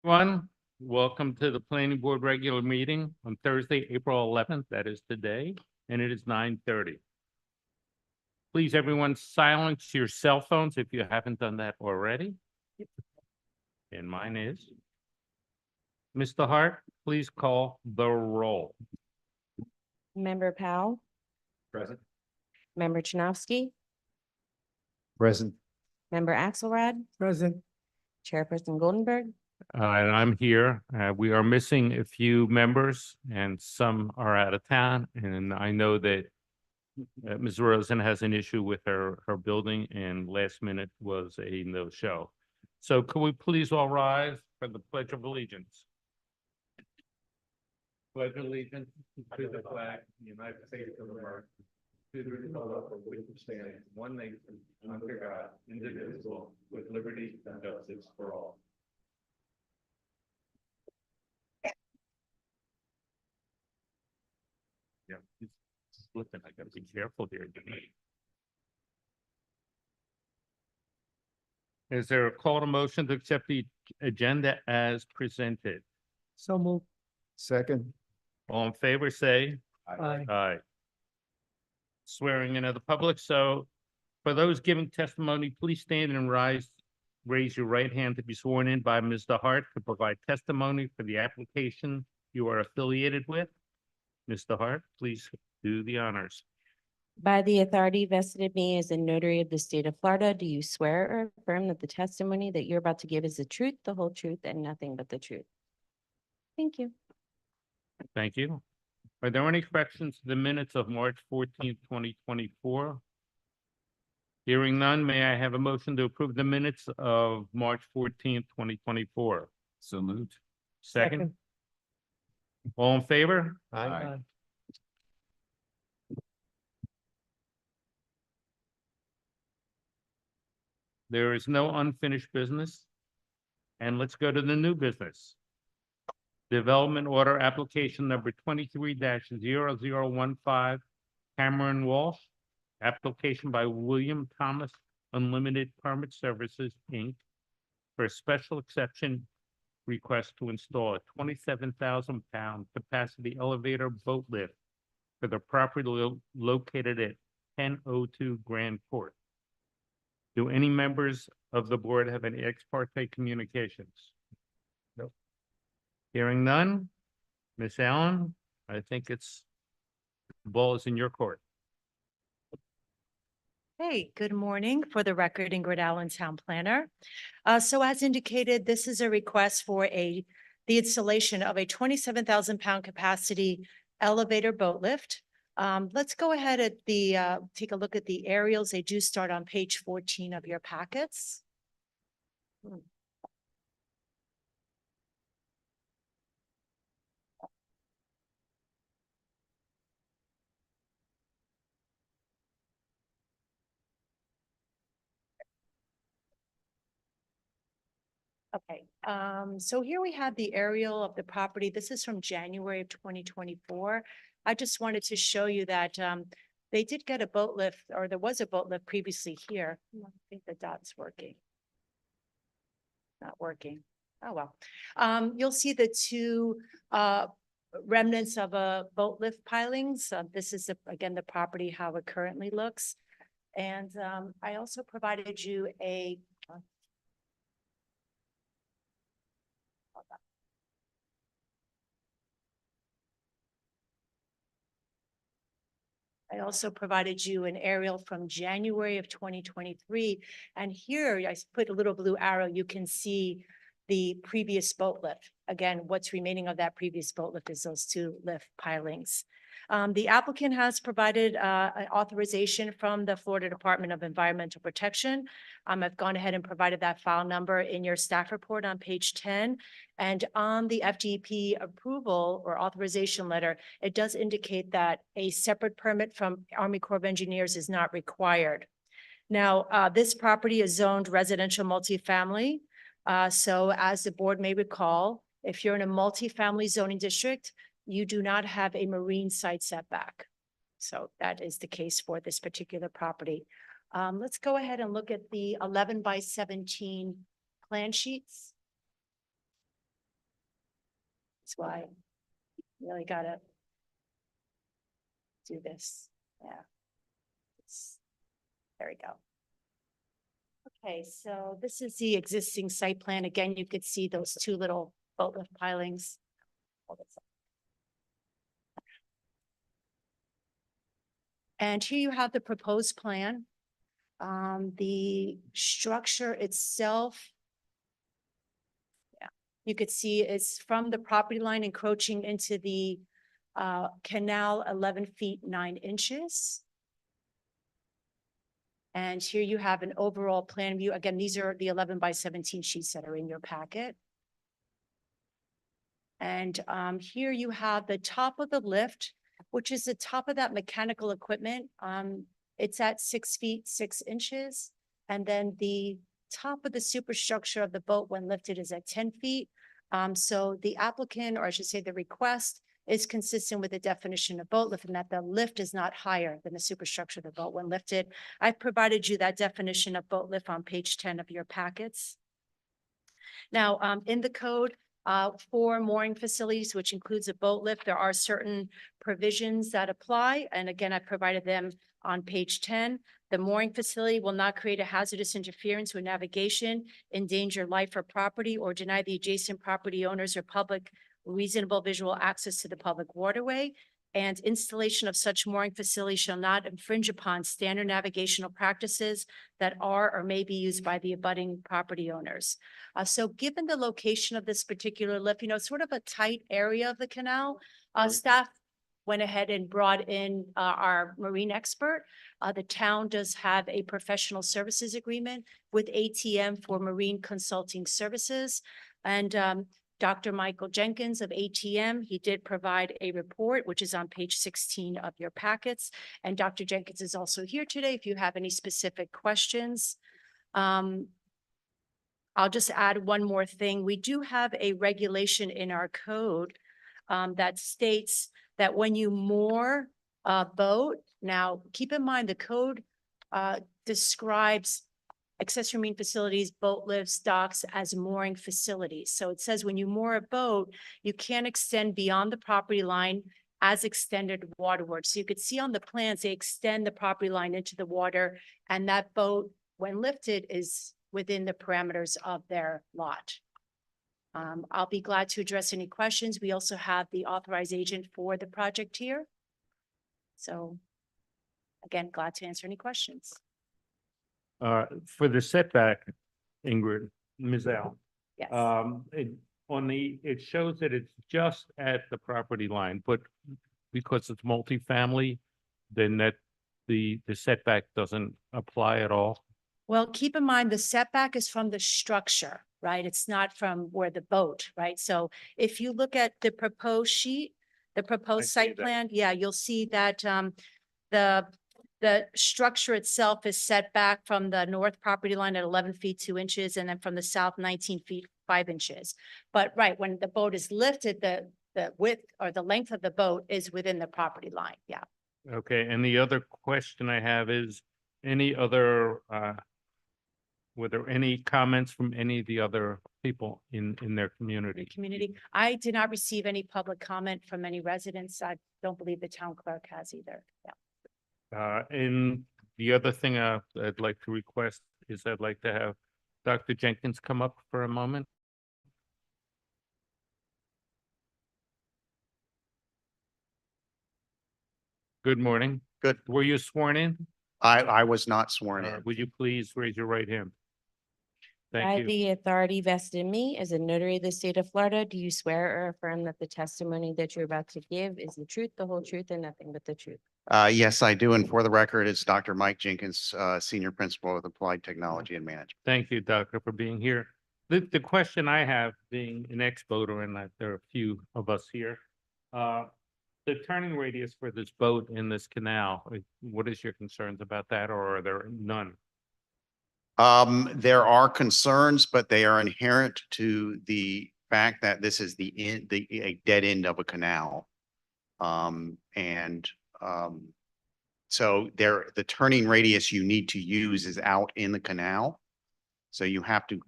Everyone, welcome to the planning board regular meeting on Thursday, April 11th. That is today, and it is 9:30. Please, everyone, silence your cell phones if you haven't done that already. And mine is. Mr. Hart, please call the roll. Member Powell, Present. Member Chinovsky, Present. Member Axelrod, Present. Chairperson Goldenberg. And I'm here. We are missing a few members and some are out of town. And I know that Ms. Rosen has an issue with her building and last minute was a no-show. So could we please all rise for the Pledge of Allegiance? Pledge allegiance to the flag of the United States of America, to the republic for which it stands, one nation, under God, indivisible, with liberty and justice for all. Yeah, he's slipping. I gotta be careful here. Is there a call to motion to accept the agenda as presented? So moved. Second. All in favor, say Aye. aye. Swearing in of the public, so for those giving testimony, please stand and raise your right hand to be sworn in by Mr. Hart to provide testimony for the application you are affiliated with. Mr. Hart, please do the honors. By the authority vested in me as a notary of the state of Florida, do you swear or affirm that the testimony that you're about to give is the truth, the whole truth, and nothing but the truth? Thank you. Thank you. Are there any corrections to the minutes of March 14th, 2024? Hearing none, may I have a motion to approve the minutes of March 14th, 2024? So moved. Second? All in favor? Aye. There is no unfinished business. And let's go to the new business. Development order application number 23-0015, Cameron Walsh. Application by William Thomas Unlimited Permit Services, Inc. for a special exception request to install a 27,000-pound capacity elevator boat lift for the property located at 1002 Grand Court. Do any members of the board have any ex parte communications? Nope. Hearing none, Ms. Allen, I think the ball is in your court. Hey, good morning. For the record, Ingrid Allen, Town Planner. So as indicated, this is a request for the installation of a 27,000-pound capacity elevator boat lift. Let's go ahead at take a look at the aerials. They do start on page 14 of your packets. Okay, so here we have the aerial of the property. This is from January of 2024. I just wanted to show you that they did get a boat lift, or there was a boat lift previously here. I think the dot's working. Not working. Oh, well. You'll see the two remnants of a boat lift pilings. This is, again, the property, how it currently looks. And I also provided you a an aerial from January of 2023. And here I put a little blue arrow. You can see the previous boat lift. Again, what's remaining of that previous boat lift is those two lift pilings. The applicant has provided an authorization from the Florida Department of Environmental Protection. I've gone ahead and provided that file number in your staff report on page 10. And on the FDP approval or authorization letter, it does indicate that a separate permit from Army Corps of Engineers is not required. Now, this property is zoned residential multifamily. So as the board may recall, if you're in a multifamily zoning district, you do not have a marine site setback. So that is the case for this particular property. Let's go ahead and look at the 11 by 17 plan sheets. That's why you really gotta do this. Yeah. There we go. Okay, so this is the existing site plan. Again, you could see those two little boat lift pilings. Hold this up. And here you have the proposed plan. The structure itself. Yeah, you could see it's from the property line encroaching into the canal 11 feet 9 inches. And here you have an overall plan view. Again, these are the 11 by 17 sheets that are in your packet. And here you have the top of the lift, which is the top of that mechanical equipment. It's at 6 feet 6 inches. And then the top of the superstructure of the boat when lifted is at 10 feet. So the applicant, or I should say the request, is consistent with the definition of boat lift, and that the lift is not higher than the superstructure of the boat when lifted. I've provided you that definition of boat lift on page 10 of your packets. Now, in the code, for mooring facilities, which includes a boat lift, there are certain provisions that apply. And again, I provided them on page 10. The mooring facility will not create a hazardous interference with navigation, endanger life or property, or deny the adjacent property owners or public reasonable visual access to the public waterway. And installation of such mooring facility shall not infringe upon standard navigational practices that are or may be used by the abutting property owners. So given the location of this particular lift, sort of a tight area of the canal, staff went ahead and brought in our marine expert. The town does have a professional services agreement with ATM for marine consulting services. And Dr. Michael Jenkins of ATM, he did provide a report, which is on page 16 of your packets. And Dr. Jenkins is also here today if you have any specific questions. I'll just add one more thing. We do have a regulation in our code that states that when you moor a boat, now keep in mind the code describes accessory marine facilities, boat lifts, docks as mooring facilities. So it says when you moor a boat, you can't extend beyond the property line as extended waterward. So you could see on the plans, they extend the property line into the water, and that boat, when lifted, is within the parameters of their lot. I'll be glad to address any questions. We also have the authorized agent for the project here. So again, glad to answer any questions. For the setback, Ingrid, Ms. Al, Yes. it shows that it's just at the property line, but because it's multifamily, then the setback doesn't apply at all. Well, keep in mind, the setback is from the structure, right? It's not from where the boat, right? So if you look at the proposed sheet, the proposed see site that. plan, yeah, you'll see that the structure itself is set back from the north property line at 11 feet 2 inches, and then from the south 19 feet 5 inches. But right, when the boat is lifted, the width or the length of the boat is within the property line. Yeah. Okay, and the other question I have is, any other, were there any comments from any of the other people in their The community? community. I did not receive any public comment from any residents. I don't believe the town clerk has either. Yeah. And the other thing I'd like to request is I'd like to have Dr. Jenkins come up for a moment. Good morning. Good. Were you sworn in? I was not sworn in. Would you please raise your right hand? By Thank you. the authority vested in me as a notary of the state of Florida, do you swear or affirm that the testimony that you're about to give is the truth, the whole truth, and nothing but the truth? Yes, I do. And for the record, it's Dr. Mike Jenkins, Senior Principal of Applied Technology and Management. Thank you, Doctor, for being here. The question I have, being an ex-boater, and there are a few of us here, the turning radius for this boat in this canal, what is your concerns about that, or are there none? There are concerns, but they are inherent to the fact that this is a dead end of a canal. So the turning radius you need to use is out in the canal. So you have to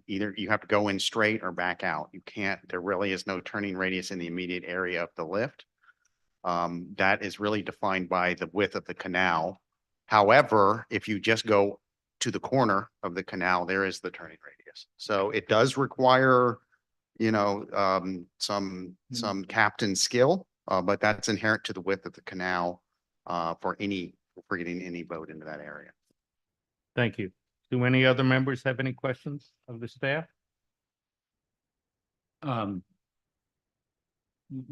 go in straight or back out. You can't, there really is no turning radius in the immediate area of the lift. That is really defined by the width of the canal. However, if you just go to the corner of the canal, there is the turning radius. So it does require, some captain skill, but that's inherent to the width of the canal, for getting any boat into that area. Thank you. Do any other members have any questions of the staff?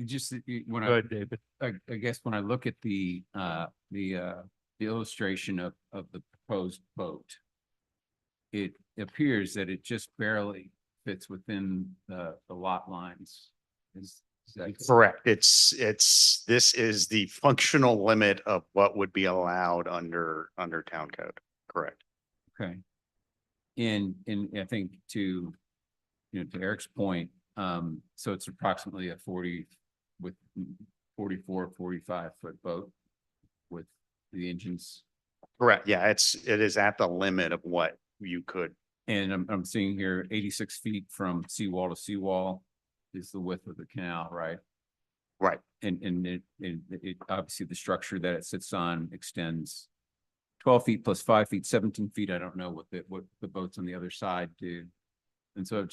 Just when Go ahead, David. I guess when I look at the illustration of the proposed boat, it appears that it just barely fits within the lot lines. Is that Correct. This is the functional limit of what would be allowed under town code. Correct. okay? And I think to Eric's point, so it's approximately a 44, 45 foot boat with the engines. Correct. Yeah, it is at the limit of what you could. And I'm seeing here 86 feet from seawall to seawall is the width of the canal, right? Right. And it obviously the structure that it sits on extends 12 feet plus 5 feet, 17 feet. I don't know what the boats on the other side do. And so I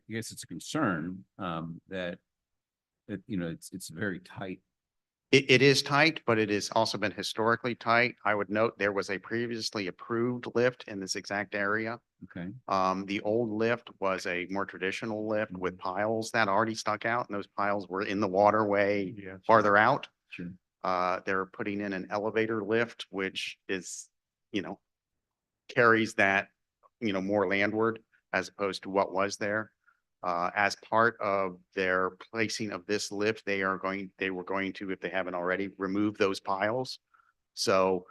guess it's a concern that it's very tight. It is tight, but it has also been historically tight. I would note there was a previously approved lift in this exact area. Okay, The old lift was a more traditional lift with piles that already stuck out, and those piles were in the waterway Yeah. farther out. sure. They're putting in an elevator lift, which is, carries that, more landward as opposed to what was there. As part of their placing of this lift, they were going to, if they haven't already, remove those piles. So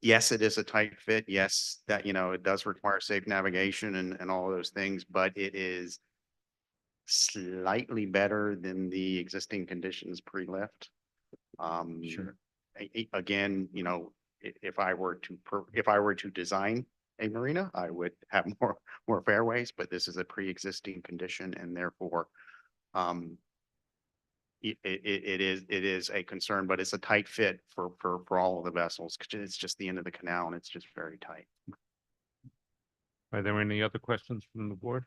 yes, it is a tight fit. Yes, that, it does require safe navigation and all of those things, but it is slightly better than the existing conditions pre-lift. Sure. Again, if I were to design a marina, I would have more fairways, but this is a pre-existing condition, and therefore it is a concern, but it's a tight fit for all of the vessels, because it's just the end of the canal and it's just very tight. Are there any other questions from the board?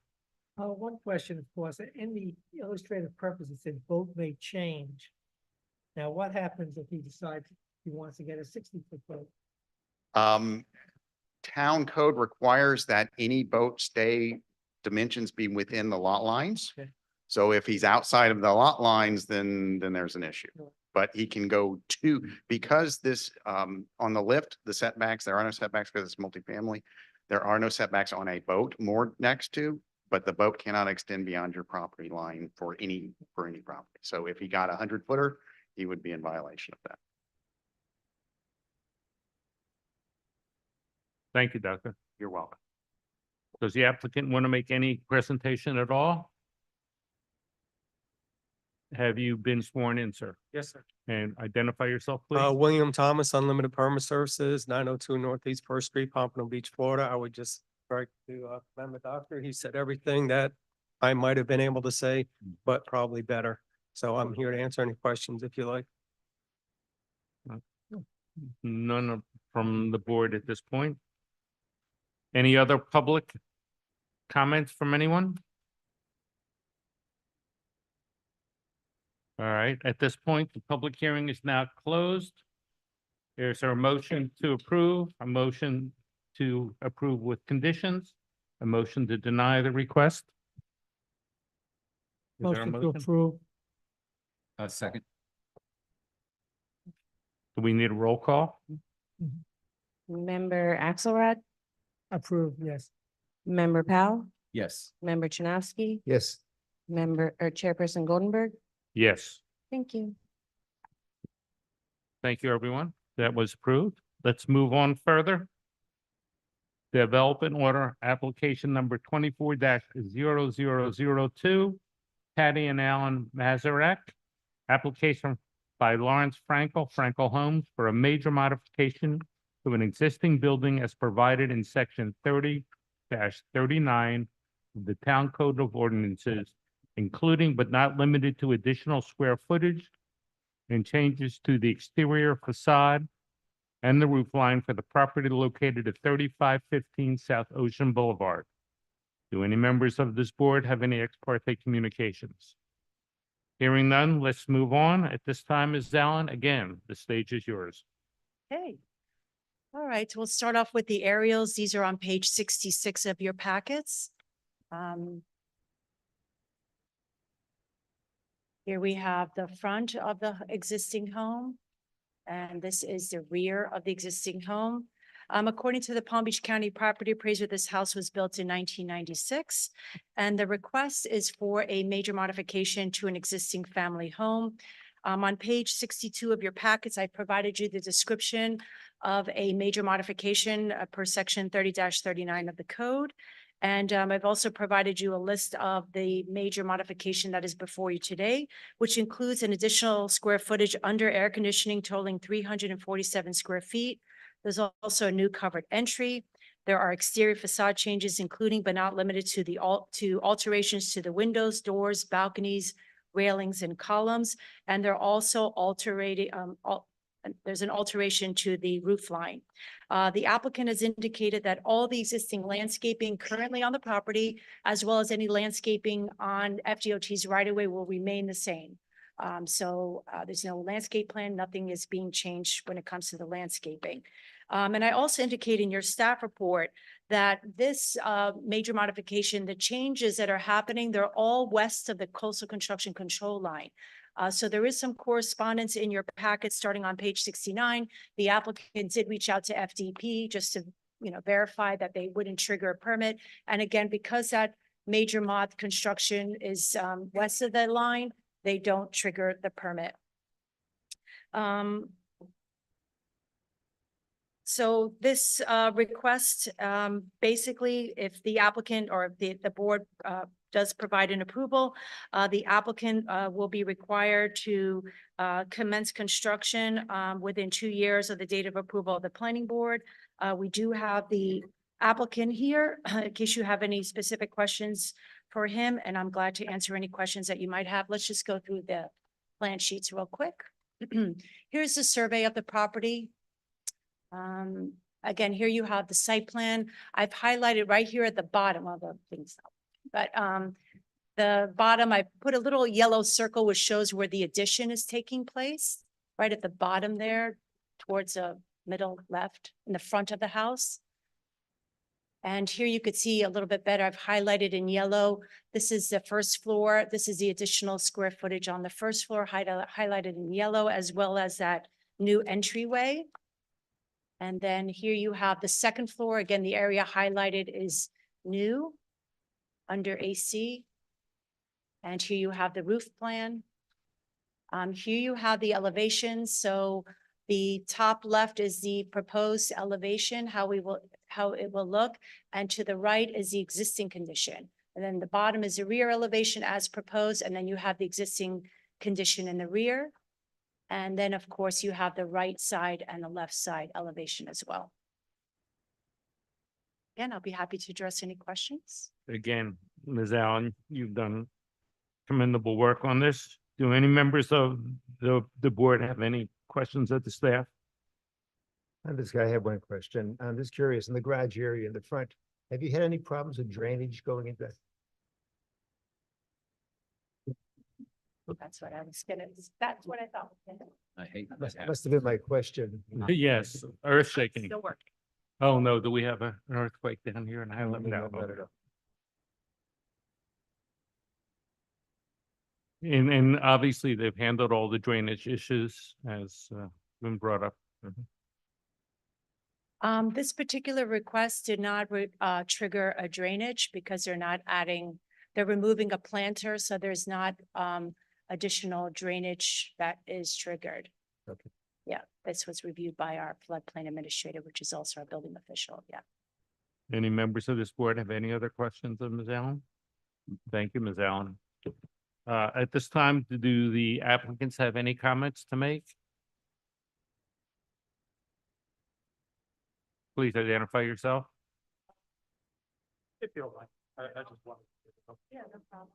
One question, of course, in the illustrative purpose, it said boat may change. Now, what happens if he decides he wants to get a 60-foot boat? Town code requires that any boat dimensions be within the lot lines. Okay. So if he's outside of the lot lines, then there's an issue. Sure. But he can go to, because this, on the lift, the setbacks, there are no setbacks because it's multifamily. There are no setbacks on a boat moored next to, but the boat cannot extend beyond your property line for any property. So if he got a 100-footer, he would be in violation of that. Thank you, Doctor. You're welcome. Does the applicant want to make any presentation at all? Have you been sworn in, sir? Yes, sir. And identify yourself, please. William Thomas, Unlimited Permit Services, 902 Northeast First Street, Pompano Beach, Florida. I would just like to commend the doctor. He said everything that I might have been able to say, but probably better. So I'm here to answer any questions if you like. None from the board at this point. Any other public comments from anyone? All right, at this point, the public hearing is now closed. Is there a motion to approve, a motion to approve with conditions, a motion to deny the request? Is there a Motion to motion? approve. Second, Do we need a roll call? Member Axelrod, Approve, yes. Member Powell, yes. Member Chinovsky, Yes. Chairperson Goldenberg. Yes. Thank you. Thank you, everyone. That was approved. Let's move on further. Development order application number 24-0002, Patty and Alan Mazarek. Application by Lawrence Frankel Homes for a major modification to an existing building as provided in section 30 39 of the Town Code of Ordinances, including but not limited to additional square footage and changes to the exterior facade and the roof line for the property located at 3515 South Ocean Boulevard. Do any members of this board have any ex parte communications? Hearing none, let's move on. At this time, Ms. Allen, again, the stage is yours. Okay. All right, we'll start off with the aerials. These are on page 66 of your packets. Here we have the front of the existing home, and this is the rear of the existing home. According to the Palm Beach County property appraiser, this house was built in 1996, and the request is for a major modification to an existing family home. On page 62 of your packets, I provided you the description of a major modification per section 30-39 of the code. And I've also provided you a list of the major modification that is before you today, which includes an additional square footage under air conditioning totaling 347 square feet. There's also a new covered entry. There are exterior facade changes, including but not limited to alterations to the windows, doors, balconies, railings, and columns. And they're also there's an alteration to the roof line. The applicant has indicated that all the existing landscaping currently on the property, as well as any landscaping on FDOT's right-of-way, will remain the same. There's no landscape plan, nothing is being changed when it comes to the landscaping. And I also indicate in your staff report that this major modification, the changes that are happening, they're all west of the coastal construction control line. So there is some correspondence in your packet starting on page 69. The applicant did reach out to FDP just to, verify that they wouldn't trigger a permit. And again, because that major mod construction is west of that line, they don't trigger the permit. So this request, basically, if the applicant or the board does provide an approval, the applicant will be required to commence construction within 2 years of the date of approval of the planning board. We do have the applicant here in case you have any specific questions for him, and I'm glad to answer any questions that you might have. Let's just go through the plan sheets real quick. Here's the survey of the property. Again, here you have the site plan. I've highlighted right here at the bottom of the things, but the bottom, I put a little yellow circle which shows where the addition is taking place, right at the bottom there, towards the middle left in the front of the house. And here you could see a little bit better. I've highlighted in yellow. This is the first floor. This is the additional square footage on the first floor, highlighted in yellow, as well as that new entryway. And then here you have the second floor. Again, the area highlighted is new under AC. And here you have the roof plan. Here you have the elevations. So the top left is the proposed elevation, how it will look. And to the right is the existing condition. And then the bottom is the rear elevation as proposed. And then you have the existing condition in the rear. And then, of course, you have the right side and the left side elevation as well. Again, I'll be happy to address any questions. Again, Ms. Allen, you've done commendable work on this. Do any members of the board have any questions of the staff? I have one question. I'm just curious, in the garage area in the front, have you had any problems with drainage going into that? That's what I thought. I hate that. Must have been my question. Yes, earth shaking. Still working. Oh, no, do we have an earthquake down here in Highland? No, No. not at all. And obviously they've handled all the drainage issues as been brought up. This particular request did not trigger a drainage because they're removing a planter, so there's not additional drainage that is triggered. Okay. Yeah, this was reviewed by our floodplain administrator, which is also our building official. Yeah. Any members of this board have any other questions of Ms. Allen? Thank you, Ms. Allen. At this time, do the applicants have any comments to make? Please identify yourself. If you don't mind, I just wanted. Yeah, no problem.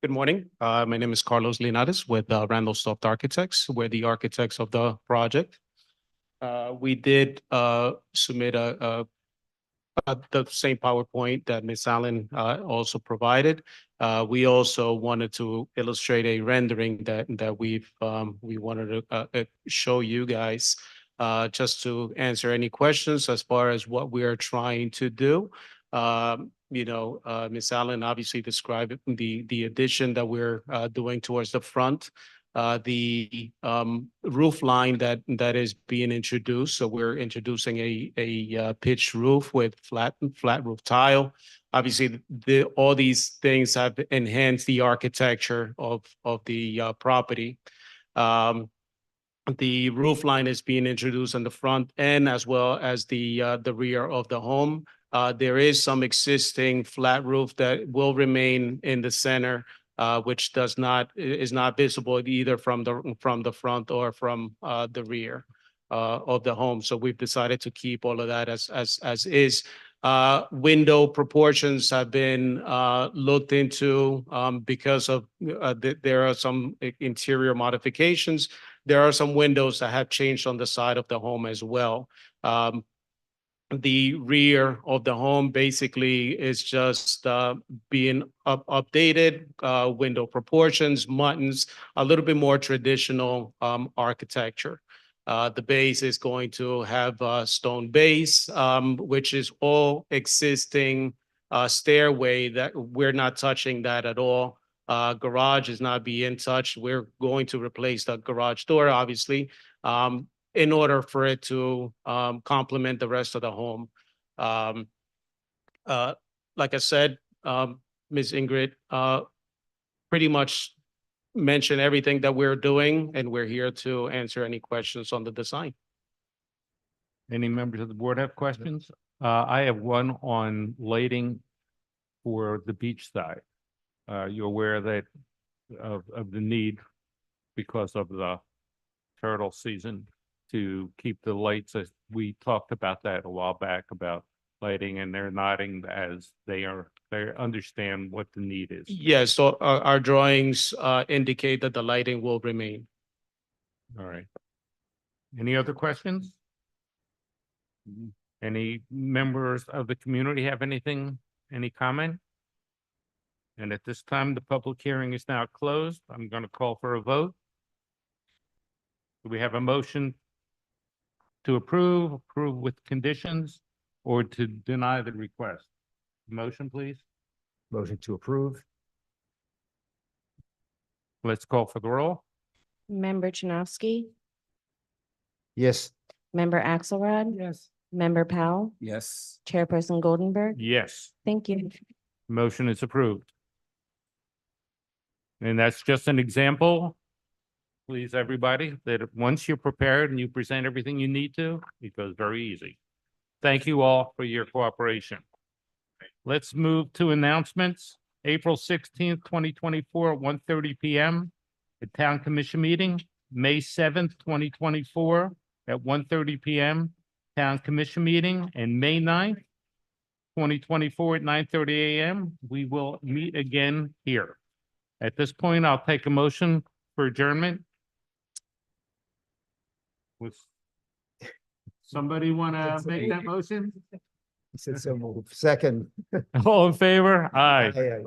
Good morning. My name is Carlos Linares with Randall Soft Architects. We're the architects of the project. We did submit the same PowerPoint that Ms. Allen also provided. We also wanted to illustrate a rendering that we wanted to show you guys just to answer any questions as far as what we are trying to do. Ms. Allen obviously described the addition that we're doing towards the front. The roof line that is being introduced. So we're introducing a pitched roof with flat roof tile. Obviously, all these things have enhanced the architecture of the property. The roof line is being introduced on the front end as well as the rear of the home. There is some existing flat roof that will remain in the center, which is not visible either from the front or from the rear of the home. So we've decided to keep all of that as is. Window proportions have been looked into because of there are some interior modifications. There are some windows that have changed on the side of the home as well. The rear of the home basically is just being updated, window proportions, muttons, a little bit more traditional architecture. The base is going to have a stone base, which is all existing stairway that we're not touching that at all. Garage is not being touched. We're going to replace the garage door, obviously, in order for it to complement the rest of the home. Like I said, Ms. Ingrid pretty much mentioned everything that we're doing, and we're here to answer any questions on the design. Any members of the board have questions? I have one on lighting for the beach side. You're aware that of the need because of the turtle season to keep the lights, as we talked about that a while back about lighting, and they're nodding as they understand what the need is. Yes, so our drawings indicate that the lighting will remain. All right. Any other questions? Any members of the community have anything, any comment? And at this time, the public hearing is now closed. I'm going to call for a vote. Do we have a motion to approve with conditions, or to deny the request? Motion, please. Motion to approve. Let's call for the roll. Member Chinovsky, Yes. Member Axelrod, Yes. Member Powell, Yes. Chairperson Goldenberg. Yes, Thank you. motion is approved. And that's just an example. Please, everybody, that once you're prepared and you present everything you need to, it goes very easy. Thank you all for your cooperation. Let's move to announcements. April 16th, 2024, at 1:30 p.m. The Town Commission meeting. May 7th, 2024, at 1:30 p.m. Town Commission meeting. And May 9th, 2024, at 9:30 a.m. We will meet again here. At this point, I'll take a motion for adjournment. Was somebody want to make that motion? He said so moved. Second. All in favor? Aye. Aye, aye.